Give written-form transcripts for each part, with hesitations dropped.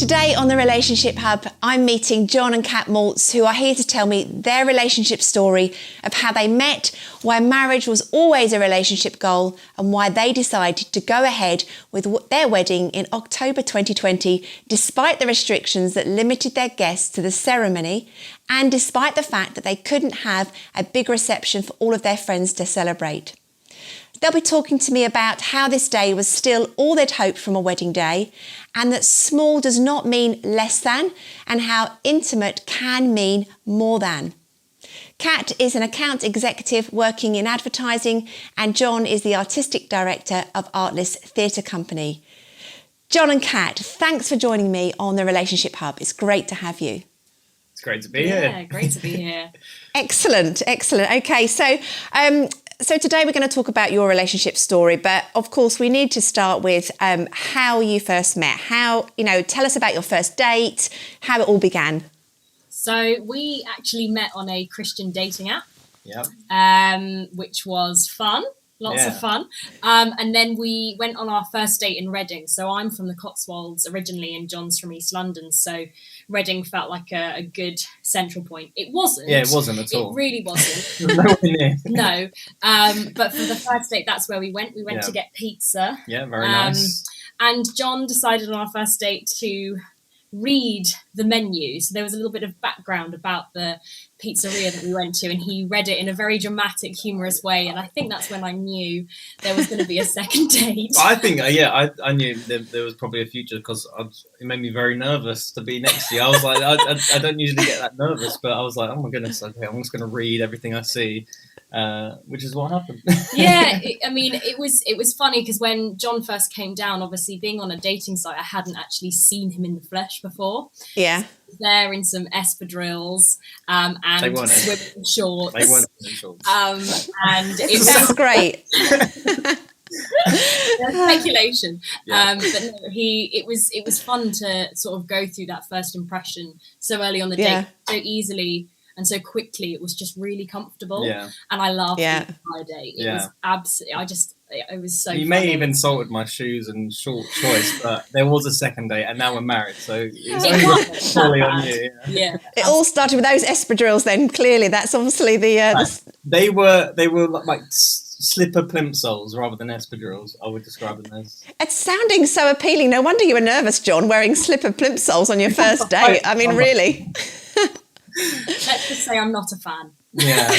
Today on the Relationship Hub, I'm meeting Jon and Kat Maltz, who are here to tell me their relationship story of how they met, why marriage was always a relationship goal, and why they decided to go ahead with their wedding in October 2020, despite the restrictions that limited their guests to the ceremony, and despite the fact that they couldn't have a big reception for all of their friends to celebrate. They'll be talking to me about how this day was still all they'd hoped from a wedding day, and that small does not mean less than, and how intimate can mean more than. Kat is an account executive working in advertising, and Jon is the artistic director of Artless Theatre Company. Jon and Kat, thanks for joining me on the Relationship Hub. It's great to have you. It's great to be here. Yeah, great to be here. Excellent. Okay, so today we're going to talk about your relationship story, but of course we need to start with how you first met. Tell us about your first date, how it all began. So we actually met on a Christian dating app, which was fun, lots of fun. And then we went on our first date in Reading. So I'm from the Cotswolds originally and Jon's from East London. So Reading felt like a good central point. It wasn't. Yeah, it wasn't at all. It really wasn't. Nowhere near. No. But for the first date, that's where we went. We went to get pizza. Yeah, very nice. And Jon decided on our first date to read the menu. So there was a little bit of background about the pizzeria that we went to, and he read it in a very dramatic, humorous way. And I think that's when I knew there was going to be a second date. I think, I knew there was probably a future because it made me very nervous to be next to you. I was like, I don't usually get that nervous, but I was like, oh my goodness, okay, I'm just going to read everything I see. Which is what happened. Yeah, it was funny because when Jon first came down, obviously being on a dating site, I hadn't actually seen him in the flesh before. Yeah, there in some espadrilles and swimming shorts. They weren't swimming shorts. And it was great. Speculation. Yeah. But no, it was fun to sort of go through that first impression so early on the date, so easily. And so quickly, it was just really comfortable. Yeah. And I laughed the entire day. It was absolutely, it was so You funny. may have insulted my shoes and short choice, but there was a second date and now we're married. So it's only on you. Yeah. It all started with those espadrilles then. Clearly, that's obviously They were like slipper plimsolls rather than espadrilles, I would describe them as. It's sounding so appealing. No wonder you were nervous, Jon, wearing slipper plimsolls on your first date. I mean, really. Let's just say I'm not a fan. Yeah.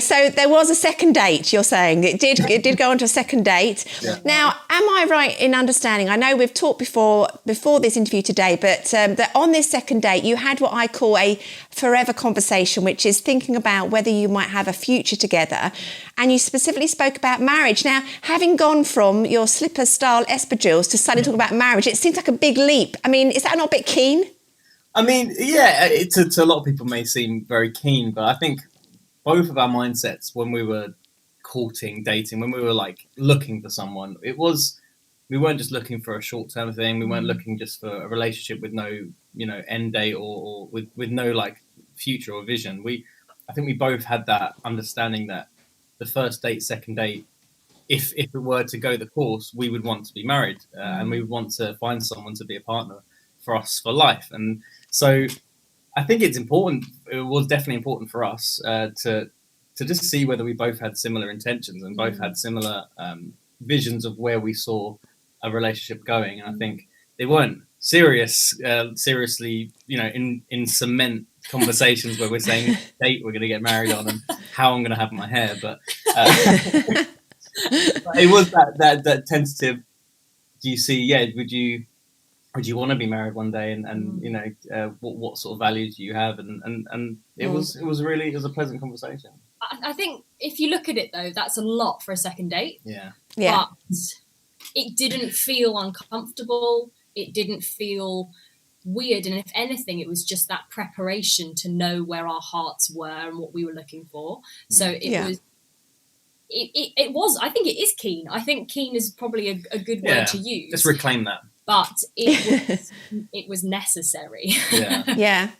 So there was a second date, you're saying. It did go on to a second date. Yeah. Now, am I right in understanding, I know we've talked before this interview today, but that on this second date, you had what I call a forever conversation, which is thinking about whether you might have a future together. And you specifically spoke about marriage. Now, having gone from your slipper-style espadrilles to suddenly talk about marriage, it seems like a big leap. I mean, is that not a bit keen? I mean, yeah, to a lot of people may seem very keen, but I think both of our mindsets when we were courting, dating, when we were like looking for someone, we weren't just looking for a short-term thing. We weren't looking just for a relationship with no, end date or with no like future or vision. I think we both had that understanding that the first date, second date, if it were to go the course, we would want to be married and we would want to find someone to be a partner for us for life. And so I think it's important. It was definitely important for us to just see whether we both had similar intentions and both had similar visions of where we saw a relationship going. And I think they weren't seriously, in cement conversations where we're saying date we're going to get married on and how I'm going to have my hair. But it was that tentative. Do you see? Yeah, would you want to be married one day, and what sort of values do you have, and it was a pleasant conversation. I think if you look at it though, that's a lot for a second date. Yeah. But it didn't feel uncomfortable. It didn't feel weird, and if anything, it was just that preparation to know where our hearts were and what we were looking for. So it was. I think it is keen. I think keen is probably a good word to use. Just reclaim that. But it was necessary. Yeah.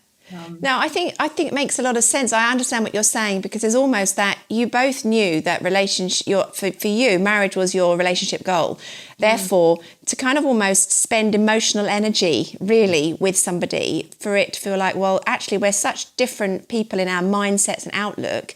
No, I think it makes a lot of sense. I understand what you're saying, because there's almost that you both knew that for you, marriage was your relationship goal. Therefore, to kind of almost spend emotional energy really with somebody for it to feel like, well, actually, we're such different people in our mindsets and outlook.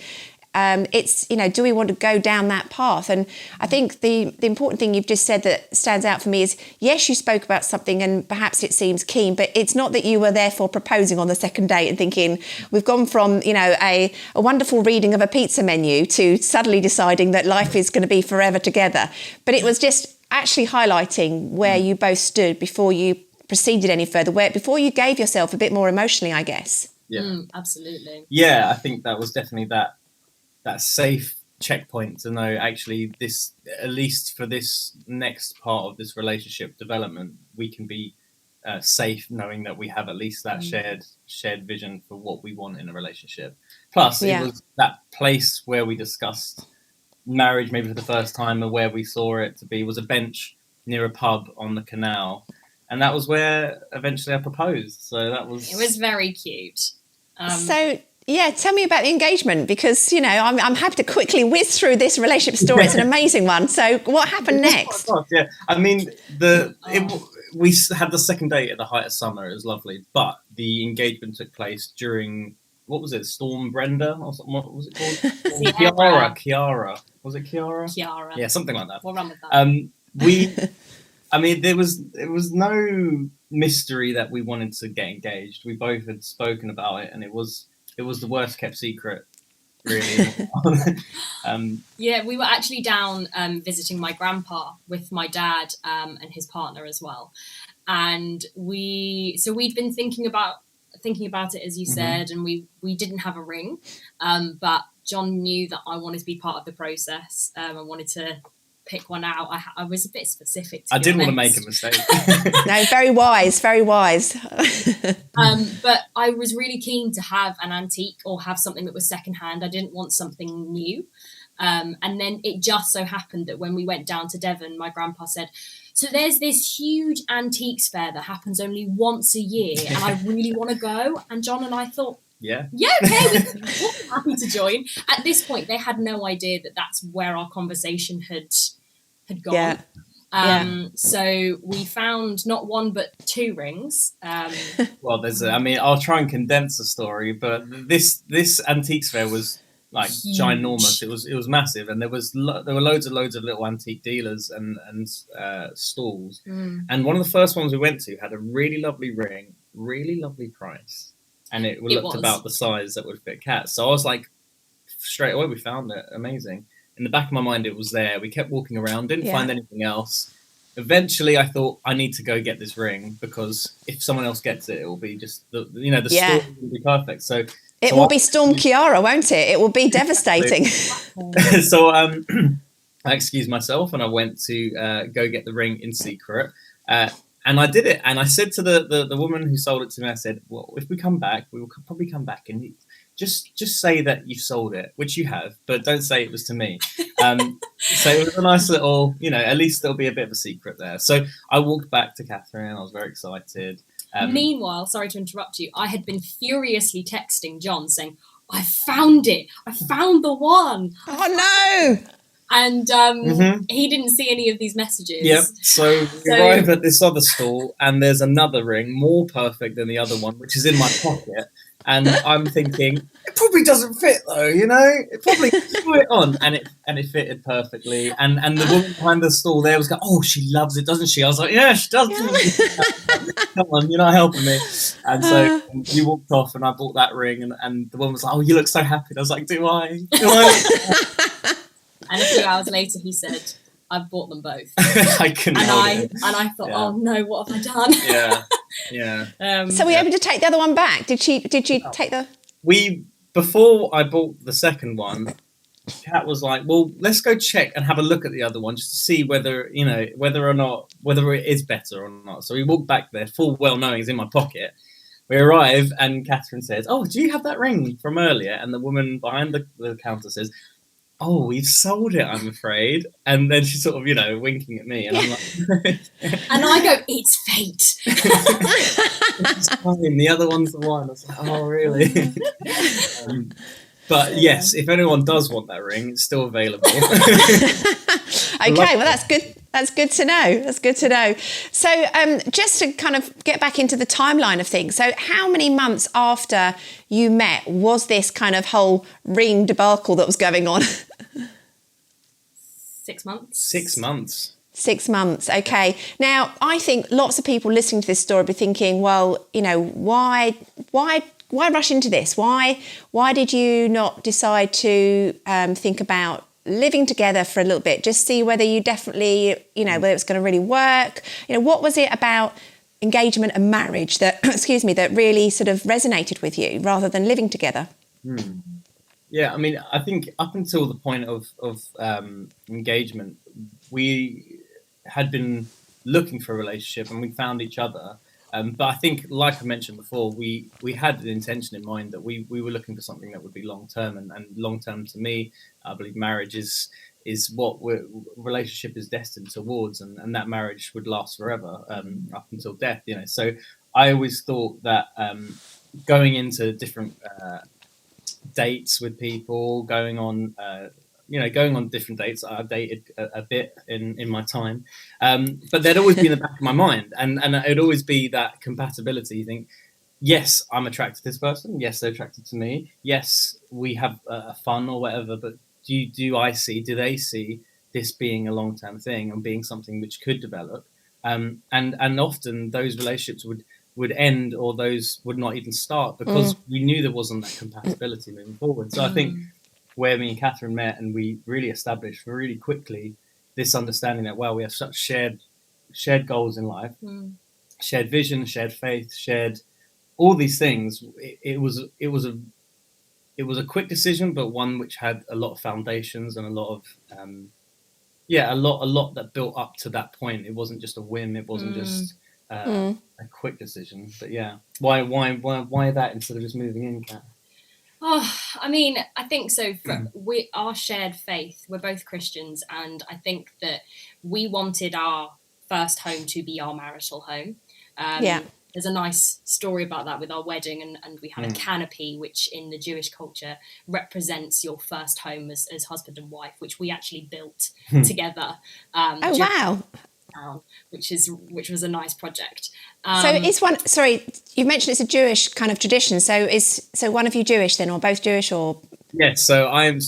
It's, do we want to go down that path? And I think the important thing you've just said that stands out for me is, yes, you spoke about something and perhaps it seems keen, but it's not that you were therefore proposing on the second date and thinking, we've gone from, a wonderful reading of a pizza menu to suddenly deciding that life is going to be forever together. But it was just actually highlighting where you both stood before you proceeded any further, before you gave yourself a bit more emotionally, I guess. Yeah, absolutely. Yeah, I think that was definitely that safe checkpoint to know, actually, this, at least for this next part of this relationship development, we can be safe knowing that we have at least that shared vision for what we want in a relationship. Plus, it was that place where we discussed marriage maybe for the first time, and where we saw it to be was a bench near a pub on the canal, and that was where eventually I proposed. So it was very cute. Yeah, tell me about the engagement, because, I'm happy to quickly whiz through this relationship story. It's an amazing one. So what happened next? Yeah, I mean, we had the second date at the height of summer. It was lovely. But the engagement took place during, what was it, Storm Brenda? Or something, what was it called? Kiara. Was it Kiara? Kiara. Yeah, something like that. We'll run with that. There was no mystery that we wanted to get engaged. We both had spoken about it, and it was the worst kept secret, really. Yeah, we were actually down visiting my grandpa with my dad and his partner as well, and we'd been thinking about it, as you said, and we didn't have a ring, but Jon knew that I wanted to be part of the process. I wanted to pick one out. I was a bit specific. I didn't want to make a mistake. No, very wise, very wise. But I was really keen to have an antique or have something that was secondhand. I didn't want something new. And then it just so happened that when we went down to Devon, my grandpa said, so there's this huge antiques fair that happens only once a year, and I really want to go. And Jon and I thought, yeah, okay, we'll be happy to join. At this point, they had no idea that that's where our conversation had gone. Yeah. So we found not one but two rings. Well, I'll try and condense the story, but this antiques fair was like huge. Ginormous. It was massive, and there were loads of little antique dealers and stalls. And one of the first ones we went to had a really lovely ring, really lovely price. And it looked about the size that would fit Kat. So I was like, straight away, we found it. Amazing. In the back of my mind, it was there. We kept walking around, didn't find anything else. Eventually, I thought, I need to go get this ring, because if someone else gets it, it will be just, the story will be perfect. So it will be Storm Kiara, won't it? It will be devastating. So I excused myself and I went to go get the ring in secret. And I did it, and I said to the woman who sold it to me, I said, well, if we come back, we will probably come back and just say that you sold it, which you have, but don't say it was to me. So it was a nice little, at least there'll be a bit of a secret there. So I walked back to Catherine, I was very excited. Meanwhile, sorry to interrupt you, I had been furiously texting Jon saying, I found it, I found the one. Oh no! And he didn't see any of these messages. Yep. So we arrive at this other stall, and there's another ring, more perfect than the other one, which is in my pocket. And I'm thinking, it probably doesn't fit though, It probably threw it on, and it fitted perfectly. And the woman behind the stall there was going, oh, she loves it, doesn't she? I was like, yeah, she does. Come on, you're not helping me. And so you walked off, and I bought that ring, and the woman was like, oh, you look so happy. And I was like, do I? And a few hours later, he said, I've bought them both. I couldn't hold it. And I thought, oh no, what have I done? Yeah. So were you able to take the other one back? Did you take the... Before I bought the second one, Kat was like, well, let's go check and have a look at the other one just to see whether it is better or not. So we walked back there, full well knowing it's in my pocket. We arrive, and Catherine says, oh, do you have that ring from earlier? And the woman behind the counter says, oh, we've sold it, I'm afraid. And then she's sort of, winking at me. And I'm like, and I go, it's fate. it's fine. The other one's the one. I was like, oh, really? But yes, if anyone does want that ring, it's still available. Okay, well, that's good. That's good to know. That's good to know. So just to kind of get back into the timeline of things. So how many months after you met was this kind of whole ring debacle that was going on? 6 months. 6 months. 6 months. Okay. Now, I think lots of people listening to this story be thinking, well, why rush into this? Why did you not decide to think about living together for a little bit, just see whether you definitely, whether it's going to really work? What was it about engagement and marriage that, that really sort of resonated with you rather than living together? Yeah, I mean, I think up until the point of engagement, we had been looking for a relationship and we found each other. But I think, like I mentioned before, we had an intention in mind that we were looking for something that would be long-term. And long-term to me, I believe marriage is what relationship is destined towards. And that marriage would last forever, up until death, So I always thought that going into different dates with people, going on different dates. I've dated a bit in my time, but they'd always be in the back of my mind, and it'd always be that compatibility. You think, yes, I'm attracted to this person. Yes, they're attracted to me. Yes, we have fun or whatever. But do they see this being a long-term thing and being something which could develop? And often those relationships would end, or those would not even start because we knew there wasn't that compatibility moving forward. So I think where me and Catherine met, and we really established really quickly this understanding that, wow, we have such shared goals in life, shared vision, shared faith, shared all these things. It was a quick decision, but one which had a lot of foundations and a lot of a lot that built up to that point. It wasn't just a whim. It wasn't just a quick decision. But yeah, why that instead of just moving in, Kat? Oh, I mean, I think so. Our shared faith, we're both Christians, and I think that we wanted our first home to be our marital home. There's a nice story about that with our wedding, and we had a canopy, which in the Jewish culture represents your first home as husband and wife, which we actually built together. Wow. Which was a nice project. So is one? Sorry, you mentioned it's a Jewish kind of tradition. So one of you Jewish then, or both Jewish, or? Yes. So I'm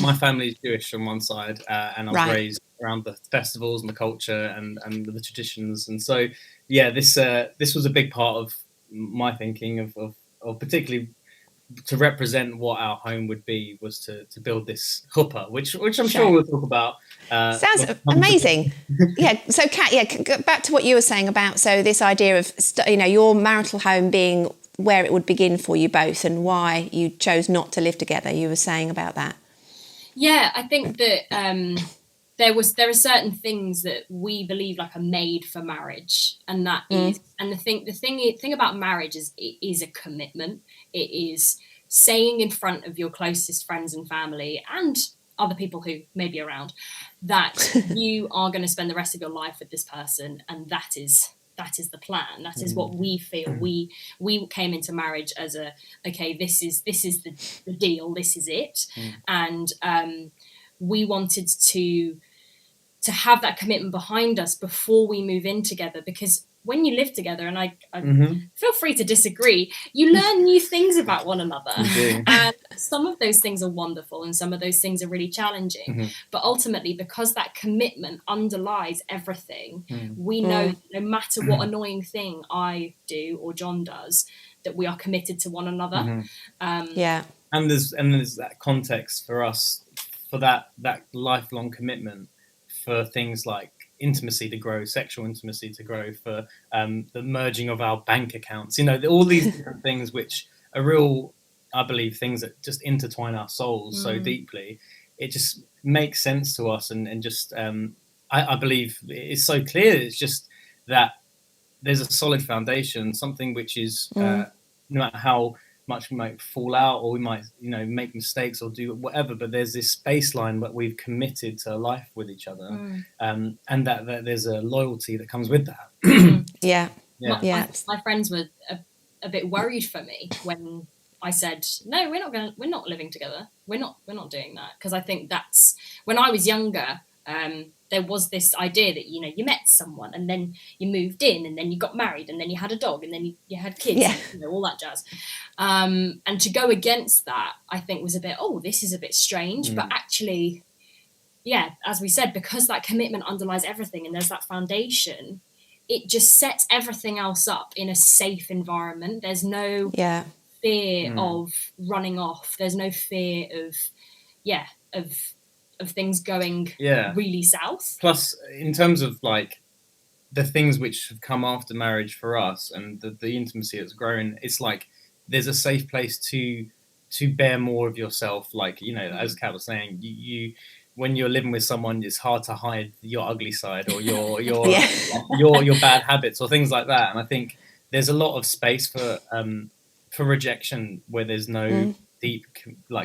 my family is Jewish on one side, and I was raised around the festivals and the culture and the traditions. And so this was a big part of my thinking of particularly to represent what our home would be, was to build this chuppah, which I'm sure we'll talk about. Sounds amazing. Yeah. So Kat, back to what you were saying about this idea of your marital home being where it would begin for you both, and why you chose not to live together. You were saying about that. Yeah, I think that there are certain things that we believe are made for marriage, and that is, and the thing about marriage is it is a commitment. It is saying in front of your closest friends and family and other people who may be around that you are going to spend the rest of your life with this person, and that is the plan. That is what we feel. We came into marriage as this is the deal. This is it, and we wanted to have that commitment behind us before we move in together, because when you live together, and I feel free to disagree, you learn new things about one another. And some of those things are wonderful and some of those things are really challenging. But ultimately, because that commitment underlies everything, we know that no matter what annoying thing I do or Jon does, that we are committed to one another. And there's that context for us, for that lifelong commitment, for things like intimacy to grow, sexual intimacy to grow, for the merging of our bank accounts, all these different things which are real, I believe, things that just intertwine our souls so deeply. It just makes sense to us, and just I believe it's so clear. It's just that there's a solid foundation, something which is no matter how much we might fall out, or we might, make mistakes or do whatever, but there's this baseline that we've committed to life with each other, and that there's a loyalty that comes with that. Yeah. My friends were a bit worried for me when I said, no, we're not living together. We're not doing that. Because I think that's, when I was younger, there was this idea that, you met someone and then you moved in and then you got married and then you had a dog and then you had kids, and, all that jazz. And to go against that, I think was a bit, this is a bit strange. But actually, as we said, because that commitment underlies everything and there's that foundation, it just sets everything else up in a safe environment. There's no fear of running off. There's no fear of things going really south. Plus, in terms of like the things which have come after marriage for us and the intimacy that's grown, it's like there's a safe place to bear more of yourself. Like, as Kat was saying, you when you're living with someone, it's hard to hide your ugly side or your your bad habits or things like that. And I think there's a lot of space for rejection where there's no deep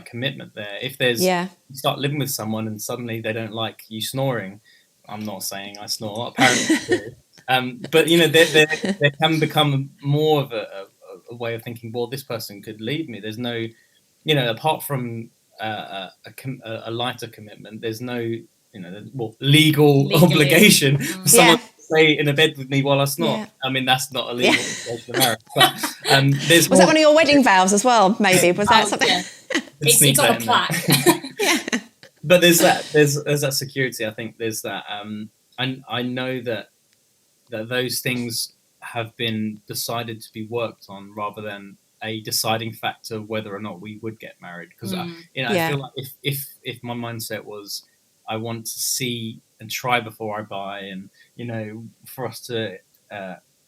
commitment there. If there's you start living with someone and suddenly they don't like you snoring. I'm not saying I snore, apparently do. But there can become more of a way of thinking, well, this person could leave me. There's no, apart from a lighter commitment, there's no legal obligation for someone to stay in a bed with me while I snore. I mean, that's not a legal obligation of marriage. But was that one of your wedding vows as well? Maybe was that something? It's on a plaque. But there's that security. I think there's that, and I know that those things have been decided to be worked on rather than a deciding factor of whether or not we would get married. Because I feel like if my mindset was I want to see and try before I buy, and for us to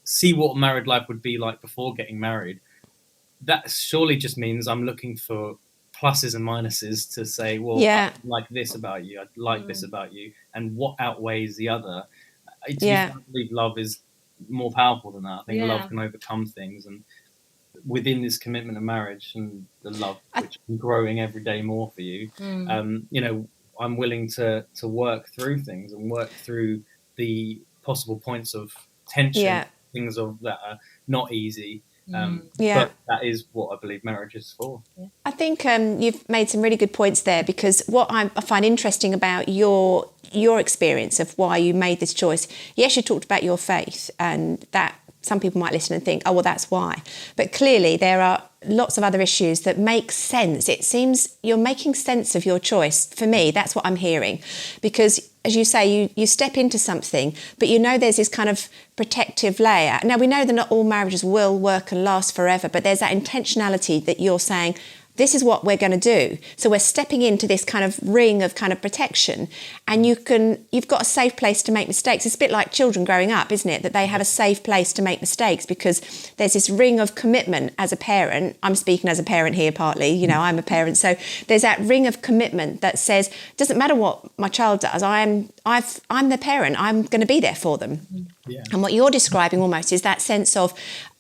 see what married life would be like before getting married, that surely just means I'm looking for pluses and minuses to say, well, I like this about you, I like this about you, and what outweighs the other. I believe love is more powerful than that. I think love can overcome things, and within this commitment of marriage and the love which is growing every day more for you, I'm willing to work through things and work through the possible points of tension, things that are not easy. But that is what I believe marriage is for. I think you've made some really good points there, because what I find interesting about your experience of why you made this choice, yes, you talked about your faith, and that some people might listen and think, oh, well, that's why. But clearly there are lots of other issues that make sense. It seems you're making sense of your choice. For me, that's what I'm hearing. Because, as you say, you step into something, but there's this kind of protective layer. Now, we know that not all marriages will work and last forever, but there's that intentionality that you're saying, this is what we're going to do. So we're stepping into this kind of ring of kind of protection, and you've got a safe place to make mistakes. It's a bit like children growing up, isn't it? That they have a safe place to make mistakes because there's this ring of commitment as a parent. I'm speaking as a parent here partly, I'm a parent. So there's that ring of commitment that says, it doesn't matter what my child does, I'm the parent, I'm going to be there for them. Yeah. And what you're describing almost is that sense of,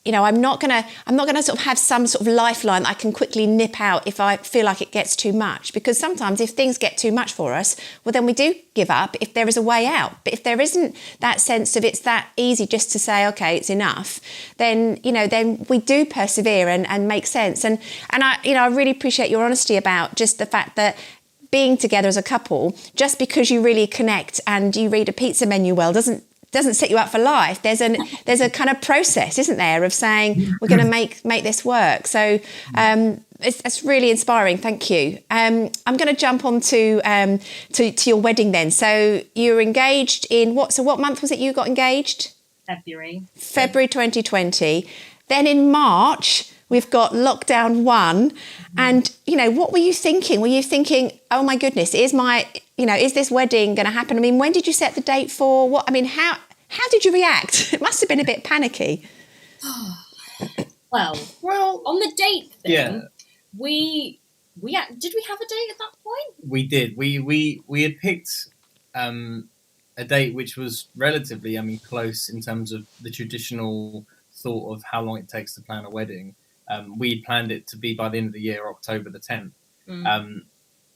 I'm not gonna sort of have some sort of lifeline that I can quickly nip out if I feel like it gets too much. Because sometimes if things get too much for us, well, then we do give up if there is a way out. But if there isn't that sense of it's that easy just to say, okay, it's enough, then we do persevere and make sense. And I really appreciate your honesty about just the fact that being together as a couple, just because you really connect and you read a pizza menu well doesn't set you up for life. There's a kind of process, isn't there, of saying we're going to make this work. So it's really inspiring. Thank you. I'm going to jump on to your wedding then. So you were engaged in what month was it you got engaged? February 2020. Then in March we've got lockdown 1, and what were you thinking? Were you thinking, oh my goodness, is this wedding going to happen? I mean, when did you set the date for? How did you react? It must have been a bit panicky. Well, on the date thing, did we have a date at that point? We did. We had picked a date which was relatively, close in terms of the traditional thought of how long it takes to plan a wedding. we planned it to be by the end of the year, October the 10th.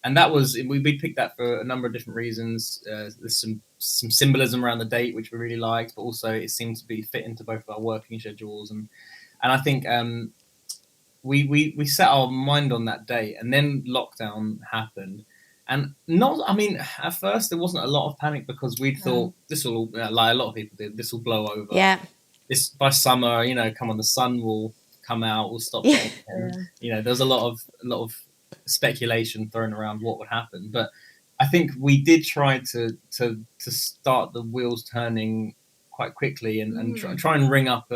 And that was, we picked that for a number of different reasons. There's some symbolism around the date, which we really liked, but also it seemed to be fit into both of our working schedules. And I think we set our mind on that date, and then lockdown happened. And at first there wasn't a lot of panic, because we'd thought this will, like a lot of people did, this will blow over. Yeah. This by summer, come on, the sun will come out, we'll stop. There's a lot of speculation thrown around what would happen, but I think we did try to start the wheels turning quite quickly, and try and ring up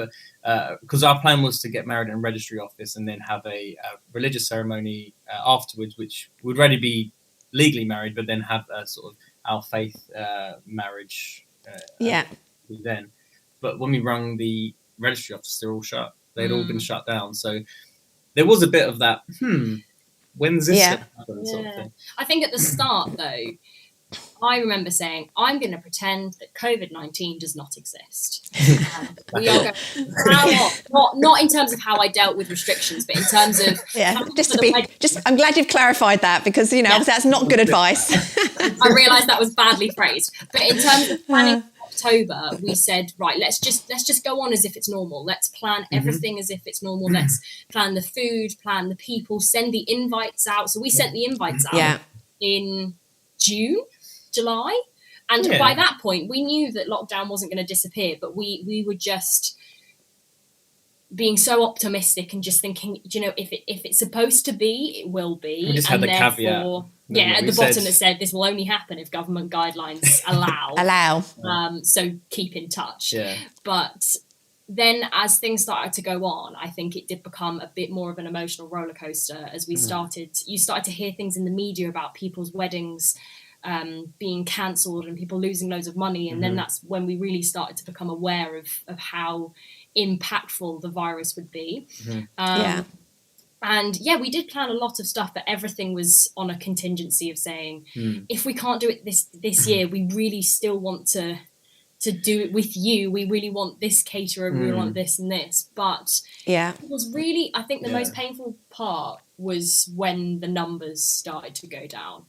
because our plan was to get married in a registry office and then have a religious ceremony afterwards, which would already be legally married, but then have a sort of our faith marriage then. But when we rung the registry office, they're all shut. They'd all been shut down, so there was a bit of that when's this gonna happen, sort of thing. I think at the start, though, I remember saying, I'm going to pretend that COVID-19 does not exist. We are going not in terms of how I dealt with restrictions, but in terms of I'm glad you've clarified that, because obviously that's not good advice. I realised that was badly phrased, but in terms of planning October, we said, right, let's just go on as if it's normal. Let's plan everything as if it's normal. Let's plan the food, plan the people, send the invites out. So we sent the invites out in June, July, and by that point we knew that lockdown wasn't going to disappear, but we were just being so optimistic and just thinking, if it's supposed to be, it will be. We just had the caveat. At the bottom it said this will only happen if government guidelines allow. So keep in touch. Yeah. But then as things started to go on, I think it did become a bit more of an emotional roller coaster as we started to hear things in the media about people's weddings being cancelled and people losing loads of money. And then that's when we really started to become aware of how impactful the virus would be. And we did plan a lot of stuff, but everything was on a contingency of saying, if we can't do it this year, we really still want to do it with you. We really want this caterer, we really want this and this. But it was really, I think the most painful part was when the numbers started to go down.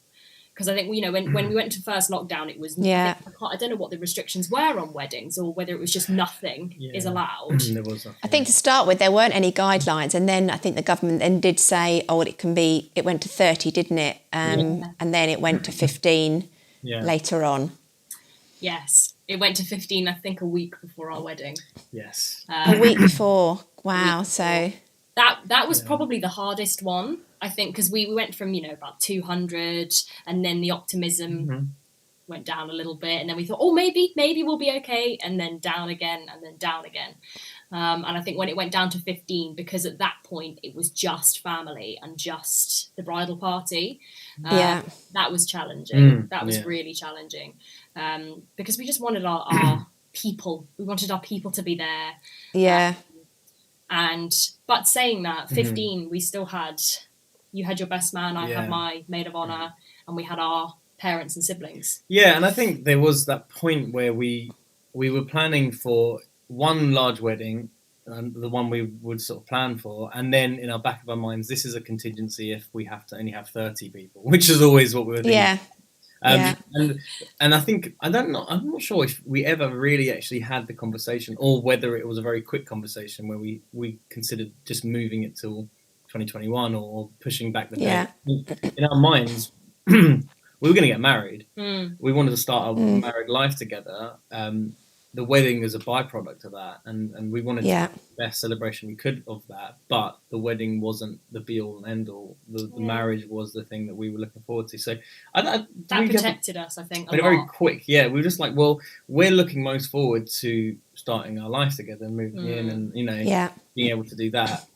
Because I think, when we went to first lockdown, it was, I don't know what the restrictions were on weddings, or whether it was just nothing is allowed. There was nothing. I think to start with, there weren't any guidelines. And then I think the government then did say, it went to 30, didn't it? And then it went to 15 later on. Yes, it went to 15, I think, a week before our wedding. Yes. A week before. Wow. So that was probably the hardest one, I think, because we went from, about 200, and then the optimism went down a little bit, and then we thought, maybe we'll be okay, and then down again, and then down again. And I think when it went down to 15, because at that point it was just family and just the bridal party, that was challenging. That was really challenging, because we just wanted our people. We wanted our people to be there. Yeah. But saying that, 15, we still had... You had your best man, I had my maid of honour, and we had our parents and siblings. Yeah, and I think there was that point where we were planning for one large wedding, the one we would sort of plan for, and then in our back of our minds, this is a contingency if we have to only have 30 people, which is always what we were thinking. And I think, I'm not sure if we ever really actually had the conversation, or whether it was a very quick conversation where we considered just moving it till 2021 or pushing back the date. In our minds, we were going to get married. We wanted to start our married life together. The wedding is a byproduct of that, and we wanted to have the best celebration we could of that, but the wedding wasn't the be-all and end-all. The marriage was the thing that we were looking forward to. So that protected us, I think, a lot. Very quick. We were just like, well, we're looking most forward to starting our life together, moving in, and being able to do that.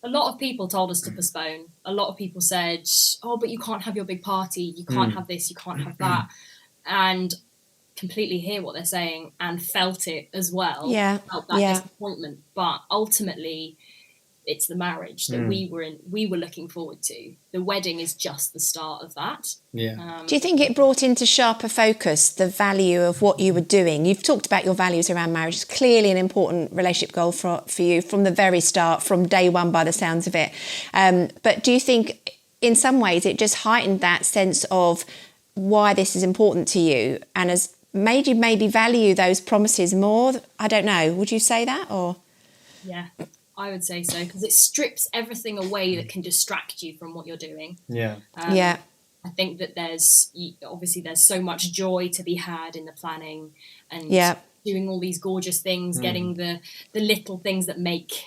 A lot of people told us to postpone. A lot of people said, but you can't have your big party. You can't have this. You can't have that. And completely hear what they're saying and felt it as well. Felt that disappointment. But ultimately, it's the marriage that we were looking forward to. The wedding is just the start of that. Yeah. Do you think it brought into sharper focus the value of what you were doing? You've talked about your values around marriage. It's clearly an important relationship goal for you from the very start, from day one by the sounds of it. But do you think in some ways it just heightened that sense of why this is important to you and has made you maybe value those promises more? I don't know. Would you say that? Or yeah, I would say so, because it strips everything away that can distract you from what you're doing. Yeah. I think that there's so much joy to be had in the planning and doing all these gorgeous things, getting the little things that make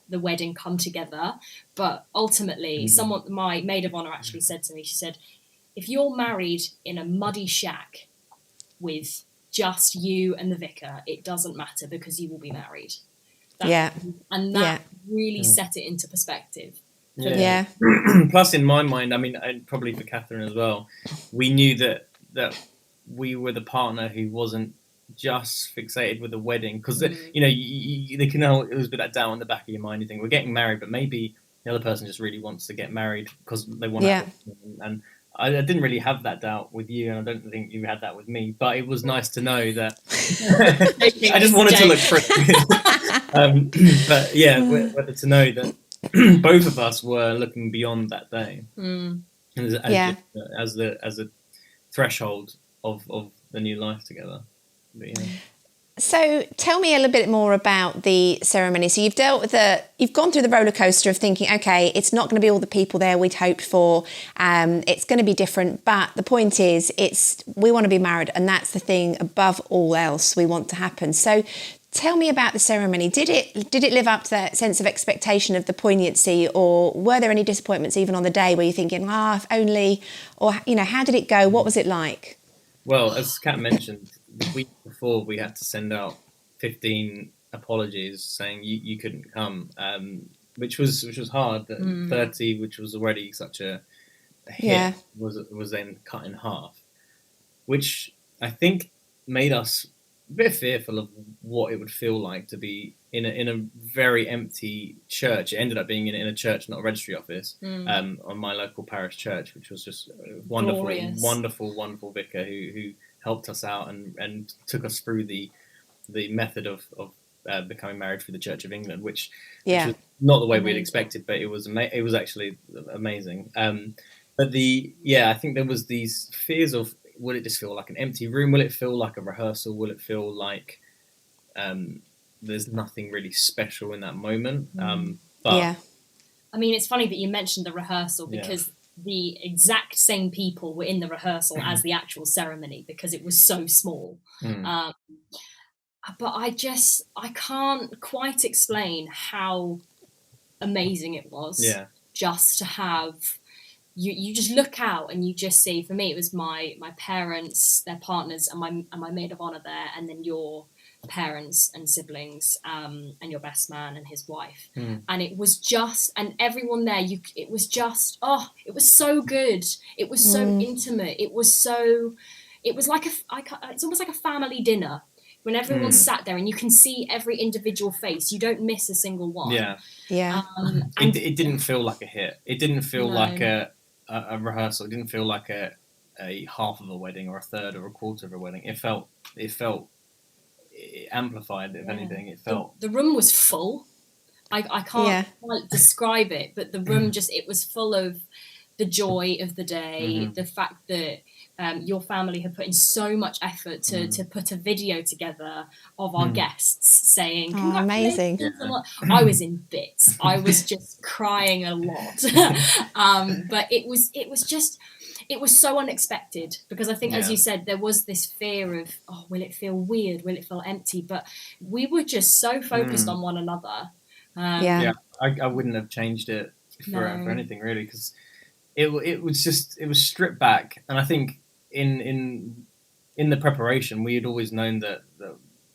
the wedding come together. But ultimately, my maid of honor actually said to me, she said, if you're married in a muddy shack with just you and the vicar, it doesn't matter, because you will be married. And that really set it into perspective. Plus, in my mind, I mean, and probably for Catherine as well, we knew that we were the partner who wasn't just fixated with the wedding, because you know, they can always be that doubt in the back of your mind. You think we're getting married, but maybe the other person just really wants to get married because they want to. And I didn't really have that doubt with you, and I don't think you had that with me. But it was nice to know that. I just wanted to look pretty. But yeah, whether to know that both of us were looking beyond that day, as a threshold of the new life together. But, yeah. So tell me a little bit more about the ceremony. So you've gone through the roller coaster of thinking, okay, it's not going to be all the people there we'd hoped for. It's going to be different. But the point is, we want to be married, and that's the thing above all else we want to happen. So tell me about the ceremony. Did it live up to that sense of expectation of the poignancy, or were there any disappointments even on the day where you're thinking, if only, or, you know, how did it go? What was it like? Well, as Kat mentioned, the week before we had to send out 15 apologies saying you couldn't come, which was hard. 30, which was already such a hit, was then cut in half, which I think made us a bit fearful of what it would feel like to be in a very empty church. It ended up being in a church, not a registry office, on my local parish church, which was just wonderful, glorious. wonderful vicar who helped us out and took us through the method of becoming married through the Church of England, which was not the way we'd expected, but it was actually amazing. But I think there was these fears of, will it just feel like an empty room? Will it feel like a rehearsal? Will it feel like there's nothing really special in that moment? I mean, it's funny that you mentioned the rehearsal, because the exact same people were in the rehearsal as the actual ceremony, because it was so small. But I can't quite explain how amazing it was. Just to have you just look out and you just see. For me, it was my parents, their partners, and my maid of honor there, and then your parents and siblings, and your best man and his wife. And it was just, and everyone there, it was so good. It was so intimate. It was like it's almost like a family dinner when everyone sat there and you can see every individual face. You don't miss a single one. It didn't feel like a hit. It didn't feel like a rehearsal. It didn't feel like a half of a wedding or a third or a quarter of a wedding. It felt it amplified, if anything. It felt the room was full. I can't quite describe it, but the room it was full of the joy of the day, the fact that your family had put in so much effort to put a video together of our guests saying, amazing. I was in bits. I was just crying a lot. But it was so unexpected, because I think, as you said, there was this fear of, will it feel weird? Will it feel empty? But we were just so focused on one another. I wouldn't have changed it for anything, really, because it was stripped back. And I think in the preparation, we had always known that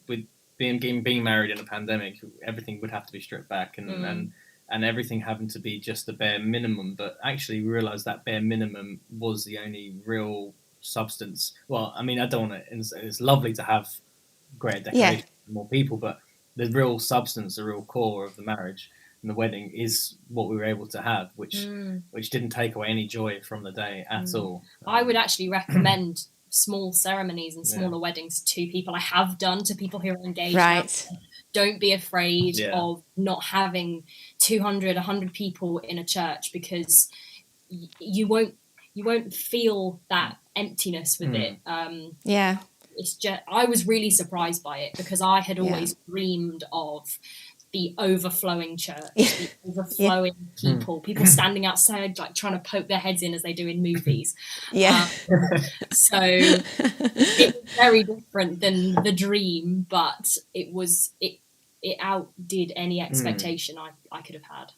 with being married in a pandemic, everything would have to be stripped back, and everything having to be just the bare minimum. But actually, we realised that bare minimum was the only real substance. Well, I mean, I don't want to. It's lovely to have great decoration, more people, but the real substance, the real core of the marriage and the wedding is what we were able to have, which didn't take away any joy from the day at all. I would actually recommend small ceremonies and smaller weddings to people. I have done to people who are engaged. Right. Now. Don't be afraid of not having 200, 100 people in a church, because you won't feel that emptiness with it. It's just, I was really surprised by it, because I had always dreamed of the overflowing church, the overflowing people standing outside, like trying to poke their heads in as they do in movies. So it was very different than the dream, but it outdid any expectation I could have had.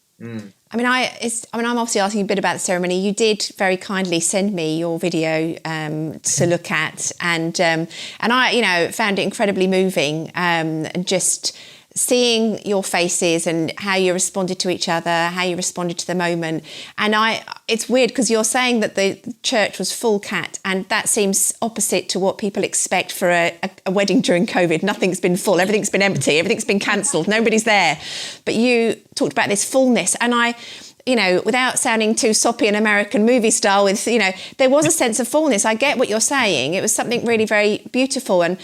I mean, I'm obviously asking a bit about the ceremony. You did very kindly send me your video to look at, and I, found it incredibly moving, and just seeing your faces and how you responded to each other, how you responded to the moment. And it's weird because you're saying that the church was full, Kat, and that seems opposite to what people expect for a wedding during COVID. Nothing's been full, everything's been empty, everything's been cancelled, nobody's there. But you talked about this fullness, and without sounding too soppy and American movie style, there was a sense of fullness. I get what you're saying. It was something really very beautiful. And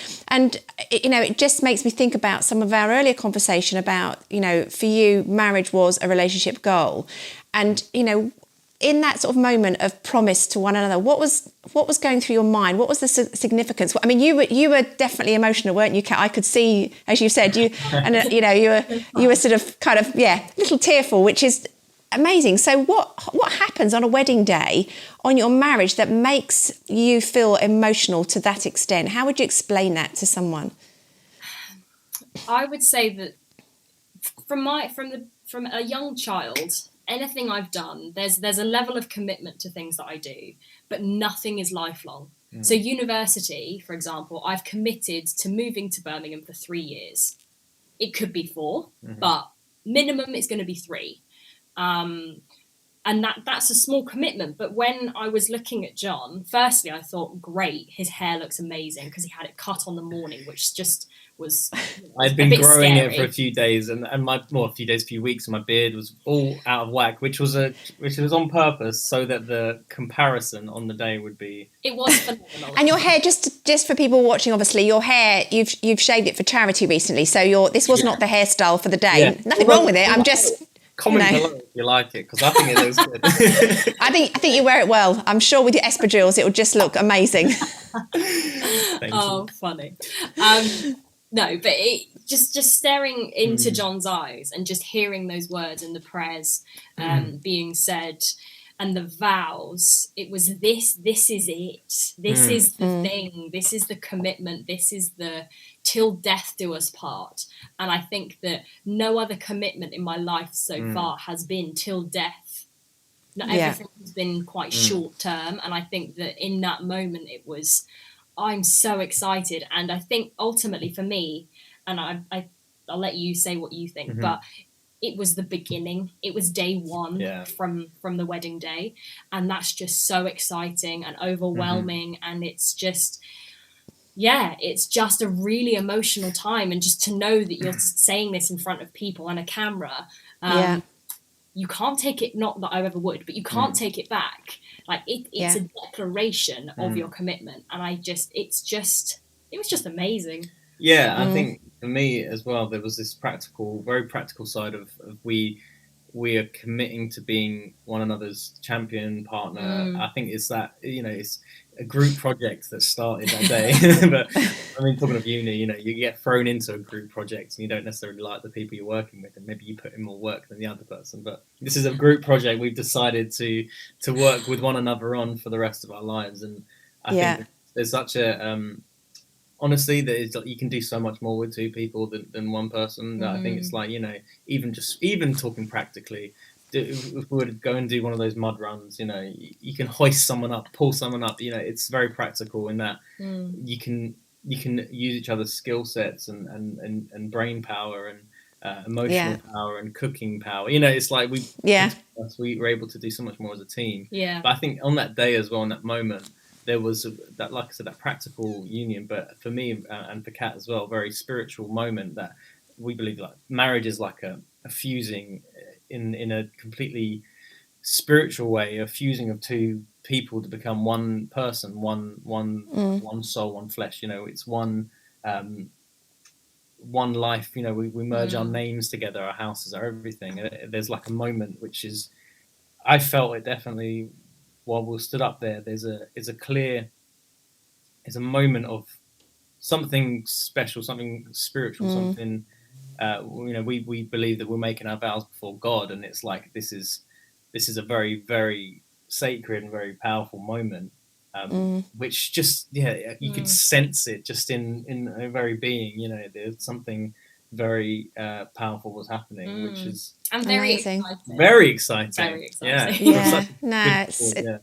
it just makes me think about some of our earlier conversation about, for you, marriage was a relationship goal. And, in that sort of moment of promise to one another, what was going through your mind? What was the significance? I mean, you were definitely emotional, weren't you, Kat? I could see, as you said, you were sort of kind of, a little tearful, which is amazing. So what happens on a wedding day, on your marriage, that makes you feel emotional to that extent? How would you explain that to someone? I would say that from a young child, anything I've done, there's a level of commitment to things that I do, but nothing is lifelong. So university, for example, I've committed to moving to Birmingham for 3 years. It could be 4, but minimum it's going to be 3. And that's a small commitment. But when I was looking at Jon, firstly, I thought, great, his hair looks amazing, because he had it cut on the morning, which just was I'd been growing scary. it for a few days, and a few weeks, and my beard was all out of whack, which was on purpose, so that the comparison on the day would be. It was phenomenal. And your hair, just for people watching, obviously, your hair, you've shaved it for charity recently, so this was not the hairstyle for the day. Yeah. Nothing wrong with it. I'm just. Comment below if you like it, because I think it looks good. I think you wear it well. I'm sure with your espadrilles it will just look amazing. Thank you. Funny. No, but just staring into Jon's eyes and just hearing those words and the prayers being said and the vows, it was this is it. This is the thing. This is the commitment. This is the till death do us part. And I think that no other commitment in my life so far has been till death. Everything has been quite short term. And I think that in that moment it was, I'm so excited. And I think ultimately for me, and I'll let you say what you think, but it was the beginning. It was day one from the wedding day. And that's just so exciting and overwhelming. And it's just, it's just a really emotional time. And just to know that you're saying this in front of people and a camera, you can't take it, not that I ever would, but you can't take it back. Like it's a declaration of your commitment. And it was just amazing. Yeah, I think for me as well, there was this very practical side of we are committing to being one another's champion partner. I think it's that, it's a group project that started that day. But I mean, talking of uni, you get thrown into a group project and you don't necessarily like the people you're working with, and maybe you put in more work than the other person. But this is a group project we've decided to work with one another on for the rest of our lives. And I think there's such a honestly, that you can do so much more with 2 people than one person. I think it's like, even talking practically, if we were to go and do one of those mud runs, you can hoist someone up, pull someone up. It's very practical in that you can use each other's skill sets and brain power and emotional power and cooking power. It's like we were able to do so much more as a team. Yeah. But I think on that day as well, in that moment, there was that, like I said, that practical union, but for me and for Kat as well, very spiritual moment that we believe like marriage is like a fusing in a completely spiritual way, a fusing of two people to become one person, one soul, one flesh. It's one life. We merge our names together, our houses, our everything. There's like a moment which is, I felt it definitely while we stood up there. There's a moment of something special, something spiritual, something. We believe that we're making our vows before God, and it's like this is a very, very sacred and very powerful moment, which just you could sense it just in a very being. There's something very powerful was happening, which is very amazing. exciting. Very exciting. Very exciting. Yeah.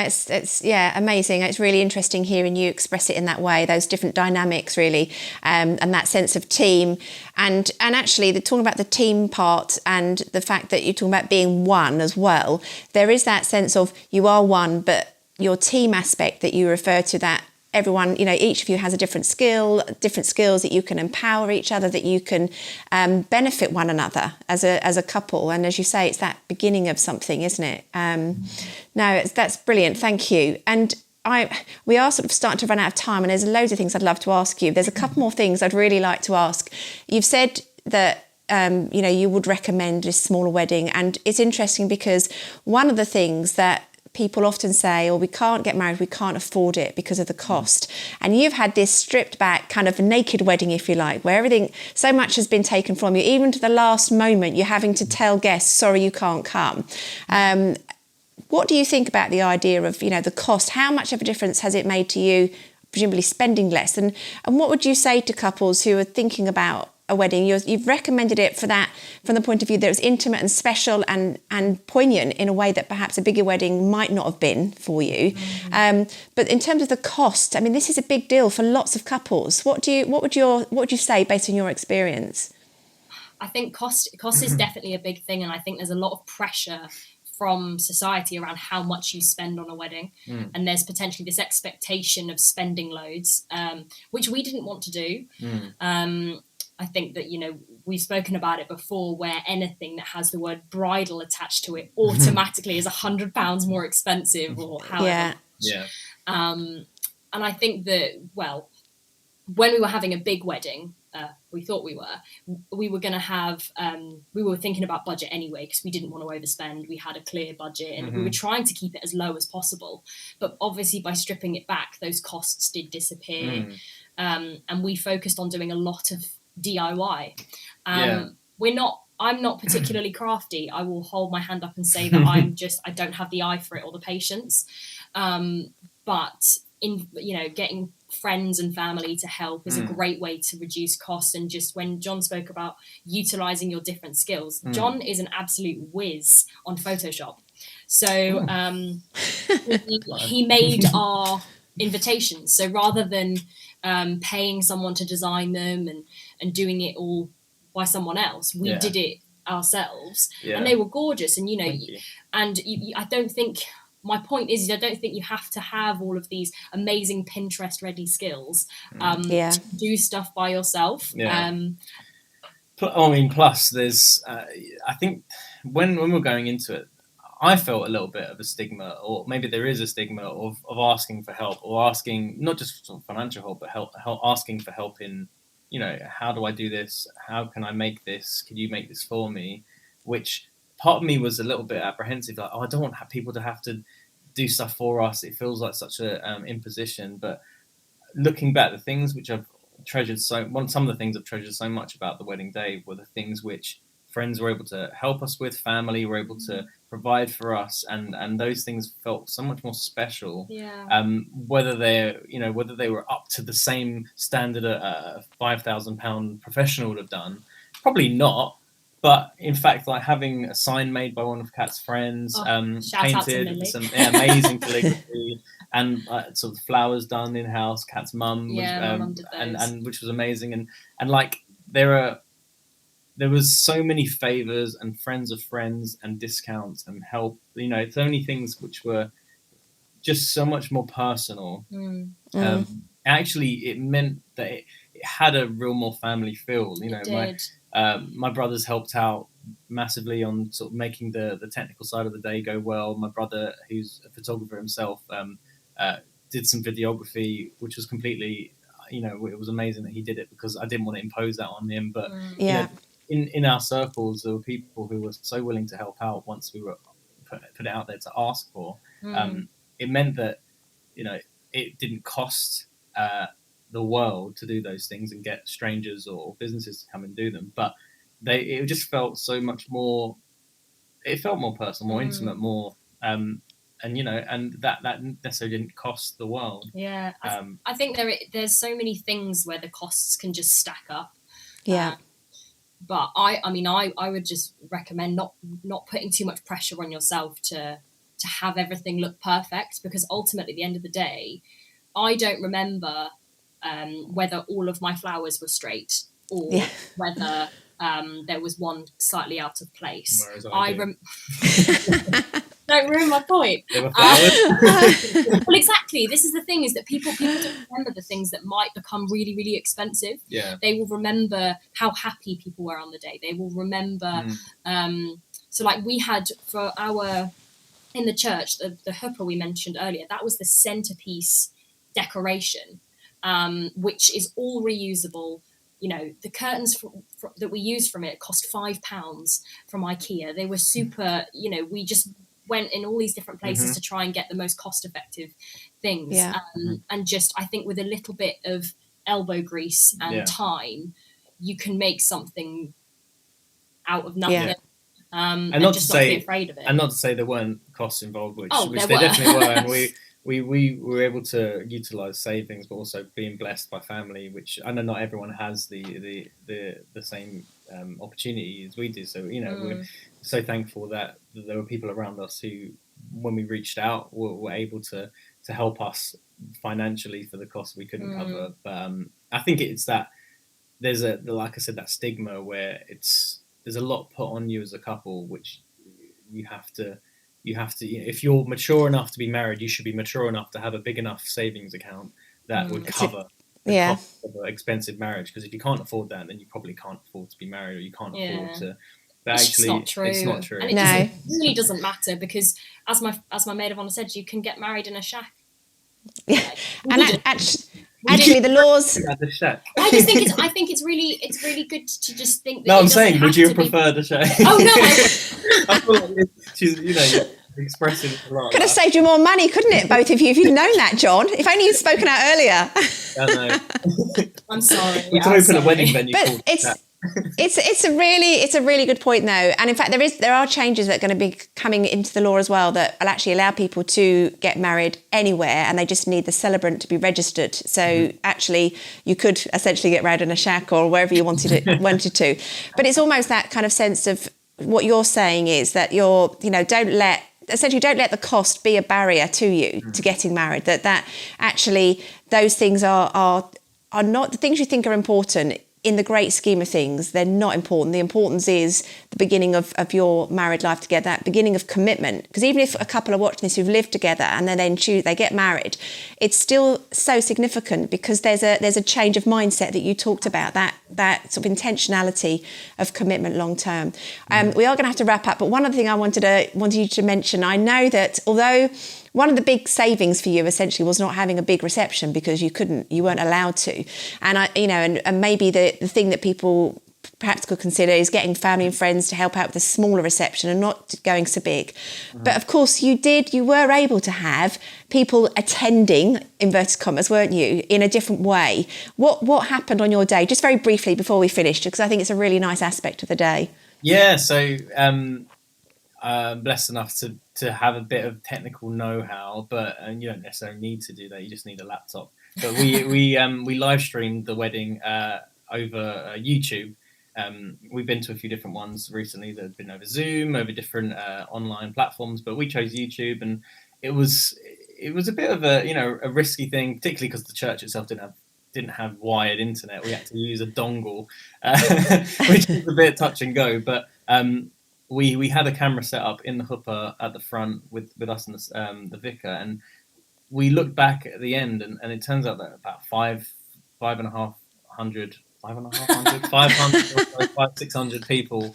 It's amazing. It's really interesting hearing you express it in that way, those different dynamics really, and that sense of team, and actually the talking about the team part and the fact that you're talking about being one as well. There is that sense of you are one, but your team aspect that you refer to, that everyone, each of you has a different skills that you can empower each other, that you can benefit one another as a couple. And as you say, it's that beginning of something, isn't it? That's brilliant. Thank you. And we are sort of starting to run out of time, and there's loads of things I'd love to ask you. There's a couple more things I'd really like to ask. You've said that you would recommend a smaller wedding, and it's interesting because one of the things that people often say, we can't get married, we can't afford it because of the cost. And you've had this stripped back kind of naked wedding, if you like, where everything, so much has been taken from you, even to the last moment, you're having to tell guests, sorry, you can't come. What do you think about the idea of, the cost? How much of a difference has it made to you, presumably spending less? And what would you say to couples who are thinking about a wedding? You've recommended it for that, from the point of view that it was intimate and special and poignant in a way that perhaps a bigger wedding might not have been for you. But in terms of the cost, this is a big deal for lots of couples. What would you say based on your experience? I think cost is definitely a big thing, and I think there's a lot of pressure from society around how much you spend on a wedding, and there's potentially this expectation of spending loads, which we didn't want to do. I think that, we've spoken about it before, where anything that has the word bridal attached to it automatically is £100 more expensive, or however. Yeah. And I think that, when we were having a big wedding, we thought we were going to have, we were thinking about budget anyway, because we didn't want to overspend. We had a clear budget, and we were trying to keep it as low as possible. But obviously by stripping it back, those costs did disappear. And we focused on doing a lot of DIY. I'm not particularly crafty. I will hold my hand up and say that I don't have the eye for it or the patience. But in getting friends and family to help is a great way to reduce costs. And just when Jon spoke about utilizing your different skills, Jon is an absolute whiz on Photoshop. So he made our invitations. So rather than paying someone to design them and doing it all by someone else, we did it ourselves, and they were gorgeous. And I don't think, my point is, I don't think you have to have all of these amazing Pinterest ready skills to do stuff by yourself. Plus there's I think when we're going into it, I felt a little bit of a stigma, or maybe there is a stigma of asking for help, or asking not just sort of financial help, but help asking for help in, how do I do this? How can I make this? Could you make this for me? Which part of me was a little bit apprehensive, like, I don't want people to have to do stuff for us. It feels like such a imposition. But looking back, the things which I've treasured some of the things I've treasured so much about the wedding day were the things which friends were able to help us with, family were able to provide for us, and those things felt so much more special. Whether they were up to the same standard a £5,000 professional would have done, probably not. But in fact, like having a sign made by one of Kat's friends, painted, some amazing calligraphy, and sort of flowers done in house. Kat's mum, and which was amazing, and like there was so many favors and friends of friends and discounts and help. So many things which were just so much more personal. Actually, it meant that it had a real more family feel. My brothers helped out massively on sort of making the technical side of the day go well. My brother, who's a photographer himself, did some videography, which was completely, it was amazing that he did it, because I didn't want to impose that on him. But in our circles, there were people who were so willing to help out once we were put it out there to ask for. It meant that it didn't cost the world to do those things and get strangers or businesses to come and do them, but it just felt so much more. It felt more personal, more intimate, more, and that necessarily didn't cost the world. Yeah, I think there's so many things where the costs can just stack up. Yeah. But I would just recommend not putting too much pressure on yourself to have everything look perfect, because ultimately, at the end of the day, I don't remember whether all of my flowers were straight or whether there was one slightly out of place. Don't ruin my point. Well, exactly. This is the thing, is that people don't remember the things that might become really, really expensive. Yeah. They will remember how happy people were on the day. They will remember. So like we had for in the church, the huppah we mentioned earlier, that was the centerpiece decoration, which is all reusable. The curtains that we used from it cost £5 from IKEA. They were super, we just went in all these different places to try and get the most cost effective things. And just, I think with a little bit of elbow grease and time, you can make something out of nothing. And not to say, not be afraid of it. And not to say there weren't costs involved, which there they were. definitely were. And we were able to utilize savings, but also being blessed by family, which I know not everyone has the same opportunity as we do. So we're so thankful that there were people around us who, when we reached out, were able to help us financially for the costs we couldn't cover. But I think it's that there's like I said, that stigma where there's a lot put on you as a couple, which you have to, if you're mature enough to be married, you should be mature enough to have a big enough savings account that would cover the cost of an expensive marriage. Because if you can't afford that, then you probably can't afford to be married, or you can't afford to. But it's actually, not true. It's not true. And it really doesn't matter, because as my maid of honour said, you can get married in a shack. Yeah, and actually, the laws. I think it's really good to just think. That no, I'm saying, would you prefer the shack? Oh no! I feel like she's, you're expressing it a lot. Could have saved you more money, couldn't it, both of you, if you'd known that, John? If only you'd spoken out earlier. I know. I'm sorry. We can open a wedding venue. But it's a really good point, though, and in fact there are changes that are going to be coming into the law as well that will actually allow people to get married anywhere, and they just need the celebrant to be registered. So actually, you could essentially get married in a shack or wherever you wanted to. But it's almost that kind of sense of what you're saying is that don't let the cost be a barrier to you to getting married. That actually those things are not the things you think are important. In the great scheme of things, they're not important. The importance is the beginning of your married life together, that beginning of commitment. Because even if a couple are watching this who've lived together and then they get married, it's still so significant, because there's a change of mindset that you talked about, that sort of intentionality of commitment long term. We are going to have to wrap up, but one other thing I wanted you to mention. I know that although one of the big savings for you essentially was not having a big reception, because you weren't allowed to, and maybe the thing that people perhaps could consider is getting family and friends to help out with a smaller reception and not going so big. But of course you were able to have people attending, inverted commas, weren't you, in a different way. What happened on your day, just very briefly before we finished, because I think it's a really nice aspect of the day. Yeah, so blessed enough to have a bit of technical know-how, but you don't necessarily need to do that. You just need a laptop. But we live streamed the wedding over YouTube. We've been to a few different ones recently that have been over Zoom, over different online platforms, but we chose YouTube, and it was a bit of a risky thing, particularly because the church itself didn't have wired internet. We had to use a dongle, which is a bit touch and go, but we had a camera set up in the huppah at the front with us and the vicar, and we looked back at the end, and it turns out that about 5,500 600 people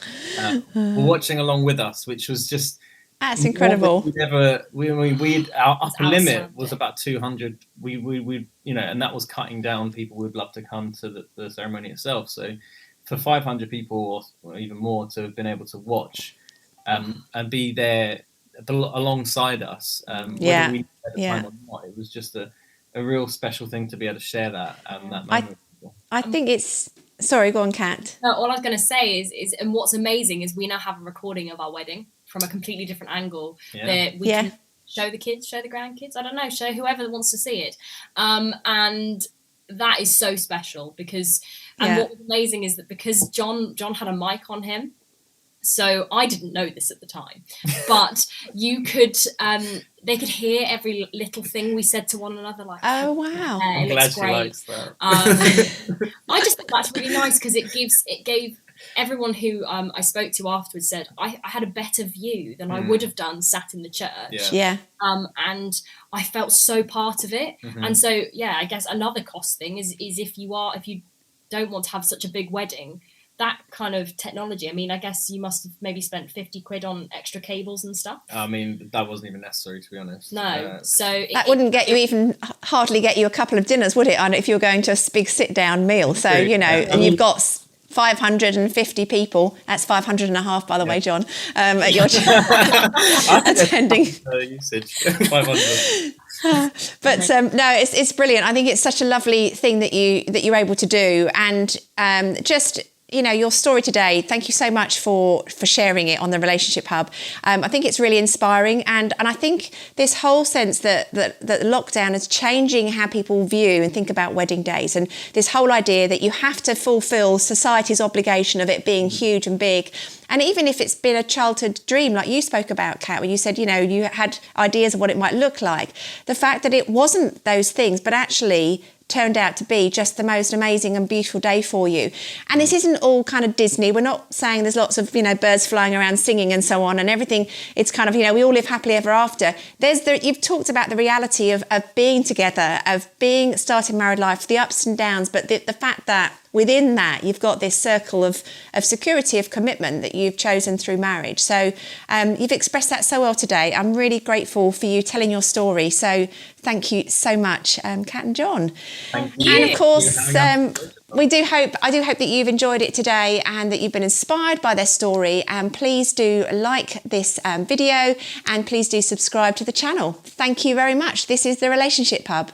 were watching along with us, which was just that's incredible. Our upper limit outstanding. was about 200. We and that was cutting down people who'd love to come to the ceremony itself. So for 500 people or even more to have been able to watch and be there alongside us, whether we at the time or not, it was just a real special thing to be able to share that moment. I think it's... Sorry, go on, Kat. No, all I was going to say is, and what's amazing is we now have a recording of our wedding from a completely different angle that we can show the kids, show the grandkids, I don't know, show whoever wants to see it. And that is so special because, what was amazing is that because Jon had a mic on him, so I didn't know this at the time, but you could, they could hear every little thing we said to one another. Like, oh wow, I'm glad she likes that. I just think that's really nice because it gave everyone who I spoke to afterwards said I had a better view than I would have done sat in the church. And I felt so part of it. And so I guess another cost thing is if you don't want to have such a big wedding, that kind of technology, I mean, I guess you must have maybe spent 50 quid on extra cables and stuff. I mean, that wasn't even necessary, to be honest. No. So that wouldn't hardly get you a couple of dinners, would it? If you were going to a big sit-down meal. So, and you've got 550 people. That's 500 and a half, by the way, Jon, at your attending. Usage, 500. But no, it's brilliant. I think it's such a lovely thing that you're able to do, and just your story today. Thank you so much for sharing it on the Relationship Hub. I think it's really inspiring, and I think this whole sense that lockdown is changing how people view and think about wedding days, and this whole idea that you have to fulfil society's obligation of it being huge and big. And even if it's been a childhood dream, like you spoke about, Kat, where you said, you had ideas of what it might look like, the fact that it wasn't those things, but actually turned out to be just the most amazing and beautiful day for you. And this isn't all kind of Disney. We're not saying there's lots of, birds flying around singing and so on and everything. It's kind of, we all live happily ever after. You've talked about the reality of being together, of starting married life, the ups and downs, but the fact that within that, you've got this circle of security, of commitment that you've chosen through marriage. So you've expressed that so well today. I'm really grateful for you telling your story. So thank you so much, Kat and Jon. Thank you. And of course, I do hope that you've enjoyed it today and that you've been inspired by their story. And please do like this video and please do subscribe to the channel. Thank you very much. This is the Relationship Hub.